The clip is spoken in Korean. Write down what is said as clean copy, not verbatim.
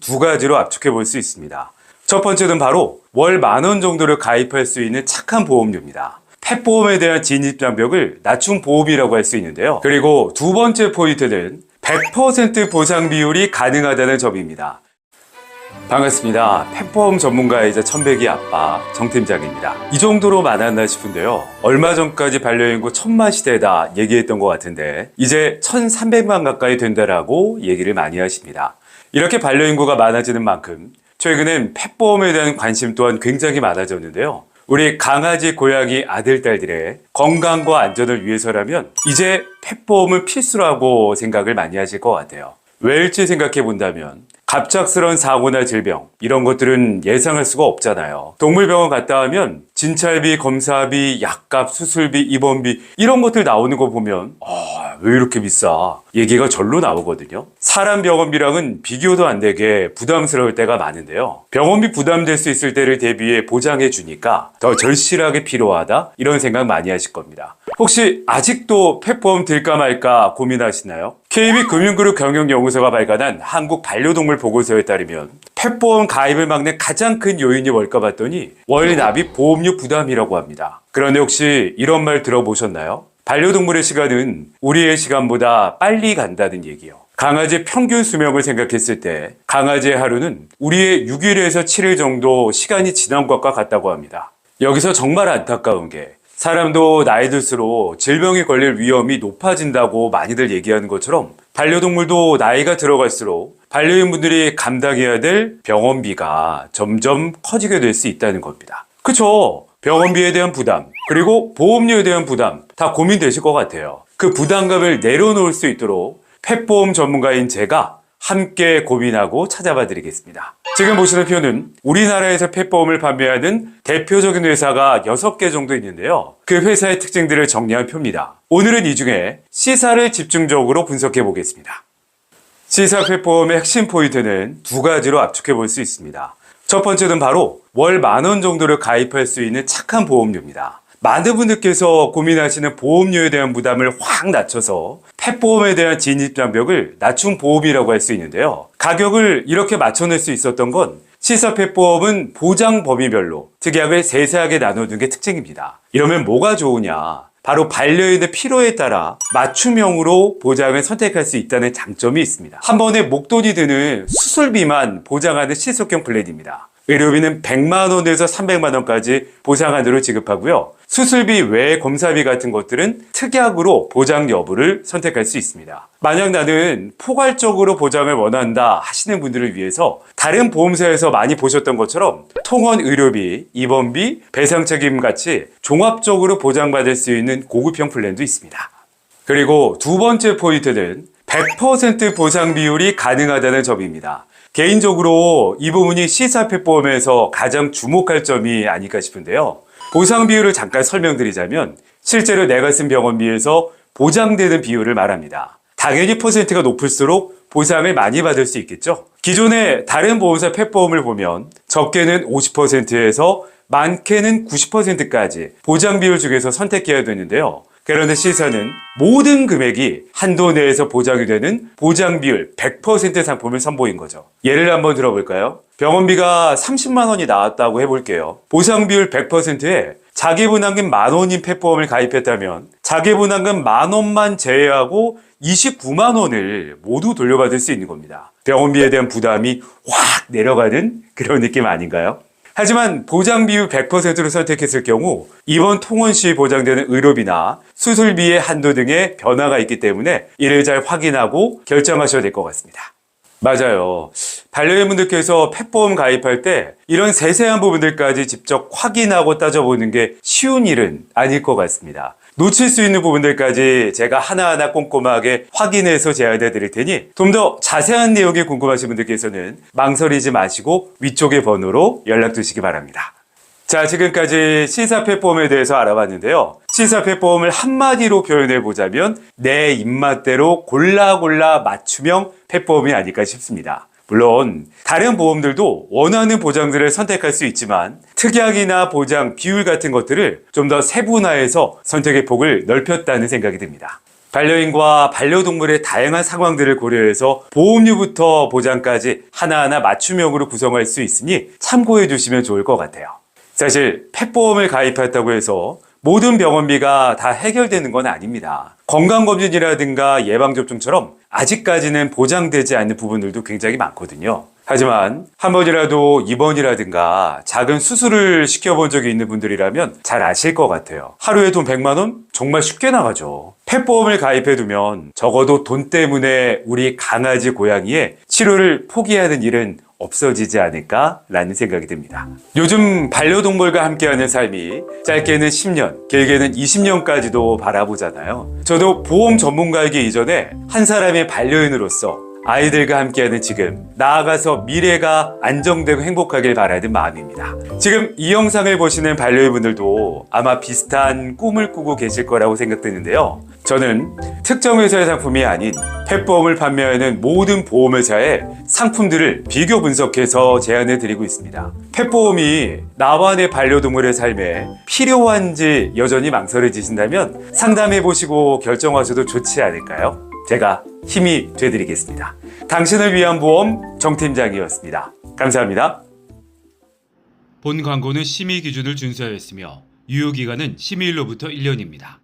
두 가지로 압축해 볼 수 있습니다. 첫 번째는 바로 월 10,000원 정도를 가입할 수 있는 착한 보험료입니다. 펫보험에 대한 진입장벽을 낮춘 보험이라고 할 수 있는데요. 그리고 두 번째 포인트는 100% 보상 비율이 가능하다는 점입니다. 반갑습니다. 펫보험 전문가이자 천백이 아빠 정팀장입니다. 이 정도로 많았나 싶은데요. 얼마 전까지 반려인구 1000만 시대다 얘기했던 것 같은데 이제 1300만 가까이 된다라고 얘기를 많이 하십니다. 이렇게 반려인구가 많아지는 만큼 최근엔 펫보험에 대한 관심 또한 굉장히 많아졌는데요. 우리 강아지, 고양이, 아들, 딸들의 건강과 안전을 위해서라면 이제 펫보험은 필수라고 생각을 많이 하실 것 같아요. 왜일지 생각해 본다면 갑작스러운 사고나 질병 이런 것들은 예상할 수가 없잖아요. 동물병원 갔다 하면 진찰비, 검사비, 약값, 수술비, 입원비 이런 것들 나오는 거 보면 왜 이렇게 비싸? 얘기가 절로 나오거든요. 사람 병원비랑은 비교도 안 되게 부담스러울 때가 많은데요. 병원비 부담될 수 있을 때를 대비해 보장해 주니까 더 절실하게 필요하다 이런 생각 많이 하실 겁니다. 혹시 아직도 펫보험 들까 말까 고민하시나요? KB금융그룹 경영연구소가 발간한 한국 반려동물 보고서에 따르면 펫보험 가입을 막는 가장 큰 요인이 뭘까 봤더니 월 납입 보험료 부담이라고 합니다. 그런데 혹시 이런 말 들어보셨나요? 반려동물의 시간은 우리의 시간보다 빨리 간다는 얘기요. 강아지 평균 수명을 생각했을 때 강아지의 하루는 우리의 6일에서 7일 정도 시간이 지난 것과 같다고 합니다. 여기서 정말 안타까운 게 사람도 나이 들수록 질병에 걸릴 위험이 높아진다고 많이들 얘기하는 것처럼 반려동물도 나이가 들어갈수록 반려인분들이 감당해야 될 병원비가 점점 커지게 될 수 있다는 겁니다. 그쵸? 병원비에 대한 부담, 그리고 보험료에 대한 부담 다 고민되실 것 같아요. 그 부담감을 내려놓을 수 있도록 펫보험 전문가인 제가 함께 고민하고 찾아봐 드리겠습니다. 지금 보시는 표는 우리나라에서 펫보험을 판매하는 대표적인 회사가 6개 정도 있는데요. 그 회사의 특징들을 정리한 표입니다. 오늘은 이 중에 C사를 집중적으로 분석해 보겠습니다. C사 펫보험의 핵심 포인트는 두 가지로 압축해 볼 수 있습니다. 첫 번째는 바로 월 10,000원 정도를 가입할 수 있는 착한 보험료입니다. 많은 분들께서 고민하시는 보험료에 대한 부담을 확 낮춰서 펫보험에 대한 진입장벽을 낮춘 보험이라고 할 수 있는데요. 가격을 이렇게 맞춰낼 수 있었던 건 C사 펫보험은 보장 범위별로 특약을 세세하게 나눠둔 게 특징입니다. 이러면 뭐가 좋으냐? 바로 반려인의 필요에 따라 맞춤형으로 보장을 선택할 수 있다는 장점이 있습니다. 한 번에 목돈이 드는 수술비만 보장하는 실속형 플랜입니다. 의료비는 100만 원에서 300만 원까지 보상안으로 지급하고요. 수술비 외 검사비 같은 것들은 특약으로 보장 여부를 선택할 수 있습니다. 만약 나는 포괄적으로 보장을 원한다 하시는 분들을 위해서 다른 보험사에서 많이 보셨던 것처럼 통원 의료비, 입원비, 배상 책임 같이 종합적으로 보장받을 수 있는 고급형 플랜도 있습니다. 그리고 두 번째 포인트는 100% 보상 비율이 가능하다는 점입니다. 개인적으로 이 부분이 C사 펫보험에서 가장 주목할 점이 아닐까 싶은데요. 보상 비율을 잠깐 설명드리자면 실제로 내가 쓴 병원비에서 보장되는 비율을 말합니다. 당연히 퍼센트가 높을수록 보상을 많이 받을 수 있겠죠. 기존의 다른 보험사 펫보험을 보면 적게는 50%에서 많게는 90%까지 보장 비율 중에서 선택해야 되는데요. 그런데 C사는 모든 금액이 한도 내에서 보장이 되는 보장 비율 100% 상품을 선보인 거죠. 예를 한번 들어볼까요? 병원비가 30만 원이 나왔다고 해볼게요. 보상 비율 100%에 자기분담금 10,000원인 펫보험을 가입했다면 자기분담금 10,000원만 제외하고 29만 원을 모두 돌려받을 수 있는 겁니다. 병원비에 대한 부담이 확 내려가는 그런 느낌 아닌가요? 하지만 보장 비율 100%를 선택했을 경우 입원 통원 시 보장되는 의료비나 수술비의 한도 등의 변화가 있기 때문에 이를 잘 확인하고 결정하셔야 될 것 같습니다. 맞아요. 반려인분들께서 펫보험 가입할 때 이런 세세한 부분들까지 직접 확인하고 따져보는 게 쉬운 일은 아닐 것 같습니다. 놓칠 수 있는 부분들까지 제가 하나하나 꼼꼼하게 확인해서 제안해 드릴 테니 좀 더 자세한 내용이 궁금하신 분들께서는 망설이지 마시고 위쪽의 번호로 연락 주시기 바랍니다. 자, 지금까지 C사 펫보험에 대해서 알아봤는데요. C사 펫보험을 한마디로 표현해 보자면 내 입맛대로 골라 맞춤형 펫보험이 아닐까 싶습니다. 물론 다른 보험들도 원하는 보장들을 선택할 수 있지만 특약이나 보장, 비율 같은 것들을 좀 더 세분화해서 선택의 폭을 넓혔다는 생각이 듭니다. 반려인과 반려동물의 다양한 상황들을 고려해서 보험료부터 보장까지 하나하나 맞춤형으로 구성할 수 있으니 참고해 주시면 좋을 것 같아요. 사실 펫보험을 가입했다고 해서 모든 병원비가 다 해결되는 건 아닙니다. 건강검진이라든가 예방접종처럼 아직까지는 보장되지 않는 부분들도 굉장히 많거든요. 하지만 한 번이라도 입원이라든가 작은 수술을 시켜본 적이 있는 분들이라면 잘 아실 것 같아요. 하루에 돈 100만 원? 정말 쉽게 나가죠. 펫보험을 가입해두면 적어도 돈 때문에 우리 강아지, 고양이의 치료를 포기하는 일은 없어지지 않을까라는 생각이 듭니다. 요즘 반려동물과 함께하는 삶이 짧게는 10년, 길게는 20년까지도 바라보잖아요. 저도 보험 전문가이기 이전에 한 사람의 반려인으로서 아이들과 함께하는 지금, 나아가서 미래가 안정되고 행복하길 바라는 마음입니다. 지금 이 영상을 보시는 반려인분들도 아마 비슷한 꿈을 꾸고 계실 거라고 생각되는데요. 저는 특정 회사의 상품이 아닌 펫보험을 판매하는 모든 보험회사의 상품들을 비교 분석해서 제안해 드리고 있습니다. 펫보험이 나와 내 반려동물의 삶에 필요한지 여전히 망설여지신다면 상담해 보시고 결정하셔도 좋지 않을까요? 제가 힘이 되드리겠습니다. 당신을 위한 보험 정팀장이었습니다. 감사합니다. 본 광고는 심의 기준을 준수하였으며 유효기간은 심의일로부터 1년입니다.